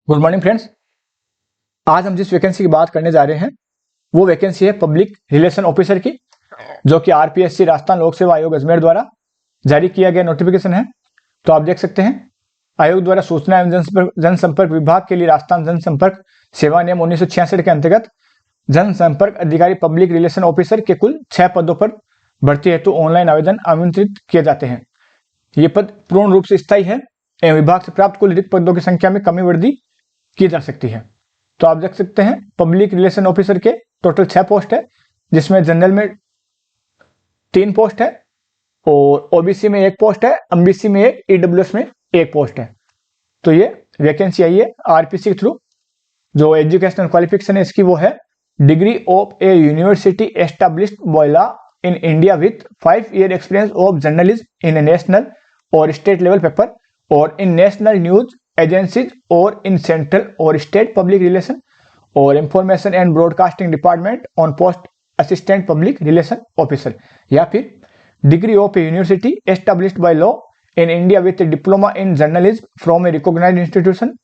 Good morning friends. आज हम जिस वैकेंसी की बात करने जा रहे हैं वो वैकेंसी है पब्लिक रिलेशन ऑफिसर की, जो कि आरपीएससी राजस्थान लोक सेवा आयोग अजमेर द्वारा जारी किया गया नोटिफिकेशन है। तो आप देख सकते हैं, आयोग द्वारा सूचना एवं जनसंपर्क विभाग के लिए राजस्थान जनसंपर्क सेवा नियम 1966 के अंतर्गत जनसंपर्क अधिकारी पब्लिक रिलेशन ऑफिसर के कुल 6 पदों पर भर्ती हेतु ऑनलाइन आवेदन आमंत्रित किए जाते हैं। ये पद पूर्ण रूप से स्थायी है एवं विभाग से प्राप्त कुल रिक्त पदों की संख्या में कमी वृद्धि की जा सकती है। तो आप देख सकते हैं, पब्लिक रिलेशन ऑफिसर के टोटल 6 पोस्ट है, जिसमें जनरल में 3 पोस्ट है और ओबीसी में 1 पोस्ट है, एमबीसी में 1, ईडब्ल्यूएस में 1 पोस्ट है। तो ये वैकेंसी आई है आरपीसी के थ्रू। जो एजुकेशनल क्वालिफिकेशन है इसकी वो है degree of a university established by law in India with 5 year experience of journalism in a national और स्टेट लेवल पेपर और इन नेशनल न्यूज एजेंसीज और इन सेंट्रल और स्टेट पब्लिक रिलेशन और information and broadcasting department on post assistant public relation officer, या फिर degree of a university established by law in India with diploma in journalism from a recognized institution,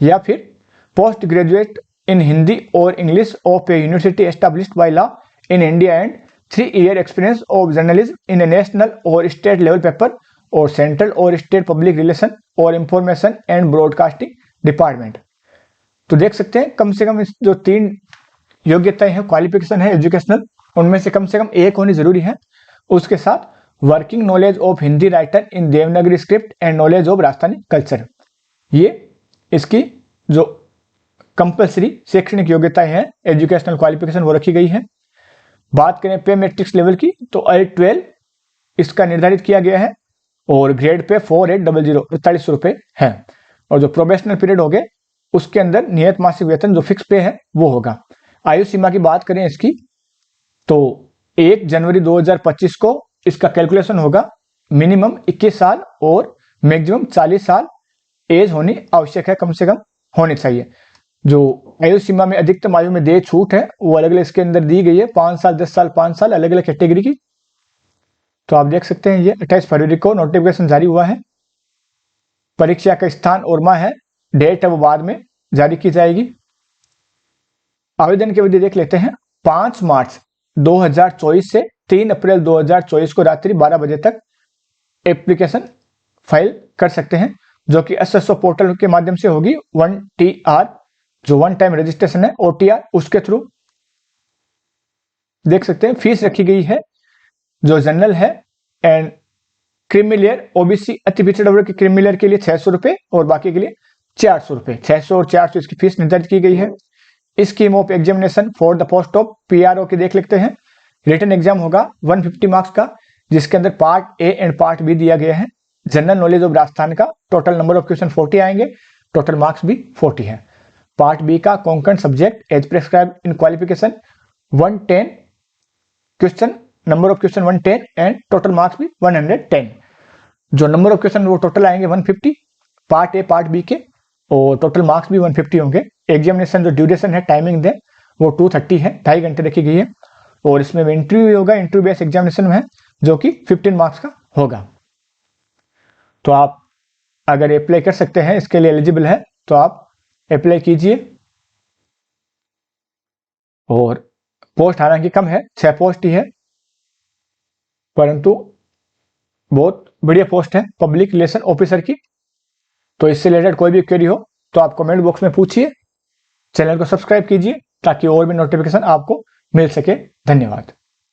या फिर post graduate in Hindi और English of a university established by law in India and 3 year experience of journalism in a national और state level paper और central और state public relation और information and broadcasting department. तो देख सकते हैं, कम से कम इस जो 3 योग्यताएं हैं, क्वालिफिकेशन है एजुकेशनल, उनमें से कम 1 होनी जरूरी है। उसके साथ working knowledge of Hindi writer in Devanagari script and knowledge of Rajasthani culture, ये इसकी जो कंपल्सरी शैक्षणिक योग्यताएं हैं एजुकेशनल क्वालिफिकेशन वो रखी गई है। बात करें पे मैट्रिक्स लेवल की, तो I12 इसका निर्धारित किया गया है और ग्रेड पे 4800 45 रुपए है। और जो प्रोबेशनल पीरियड हो गए उसके अंदर नियत मासिक वेतन जो फिक्स पे है वो होगा। आयु सीमा की बात करें इसकी, तो 1 जनवरी 2025 को इसका कैलकुलेशन होगा। मिनिमम 21 साल और मैक्सिमम 40 साल एज होनी आवश्यक है, कम से कम होनी चाहिए। जो आयु सीमा में अधिकतम आयु में दे छूट है वो अलग अलग इसके अंदर दी गई है, 5 साल 10 साल 5 साल अलग अलग कैटेगरी की। तो आप देख सकते हैं, ये 28 फरवरी को नोटिफिकेशन जारी हुआ है। परीक्षा का स्थान और माह है, डेट है वो बाद में जारी की जाएगी। आवेदन की अवधि देख लेते हैं, 5 मार्च 2024 से 3 अप्रैल 2024 को रात्रि 12 बजे तक एप्लीकेशन फाइल कर सकते हैं, जो कि एसएसओ पोर्टल के माध्यम से होगी। 1TR जो 1 टाइम रजिस्ट्रेशन है OTR, उसके थ्रू देख सकते हैं। फीस रखी गई है जो जनरल है एंड क्रीमिलियर ओबीसी अति पिछड़ा वर्ग के क्रीमिलियर के लिए 600 रुपए और बाकी के लिए 400 रुपए, 600 और 400 इसकी फीस निर्धारित की गई है। Scheme of examination for the post of PRO की देख लेते हैं। रिटन एग्जाम होगा 150 मार्क्स का, जिसके अंदर part A and part B दिया गया है। जनरल नॉलेज ऑफ राजस्थान का टोटल नंबर ऑफ क्वेश्चन 40 आएंगे, टोटल मार्क्स भी 40 है। पार्ट बी का Konkan subject as prescribe in qualification 110 question, number of question 110 and total marks भी 110। जो नंबर ऑफ क्वेश्चन वो टोटल आएंगे 150 पार्ट ए पार्ट बी के, और टोटल मार्क्स भी 150 होंगे। एग्जामिनेशन जो ड्यूरेशन है टाइमिंग दे वो 230 है, 2.5 घंटे रखी गई है। और इसमें इंटरव्यू होगा, इंटरव्यू बेस्ड एग्जामिनेशन में है, जो कि 15 मार्क्स का होगा। तो आप अगर अप्लाई कर सकते हैं, इसके लिए एलिजिबल है तो आप अप्लाई कीजिए। और पोस्ट हालांकि कम है, 6 पोस्ट ही है, परंतु बहुत बढ़िया पोस्ट है पब्लिक रिलेशन ऑफिसर की। तो इससे रिलेटेड कोई भी क्वेरी हो तो आप कमेंट बॉक्स में पूछिए। चैनल को सब्सक्राइब कीजिए ताकि और भी नोटिफिकेशन आपको मिल सके। धन्यवाद।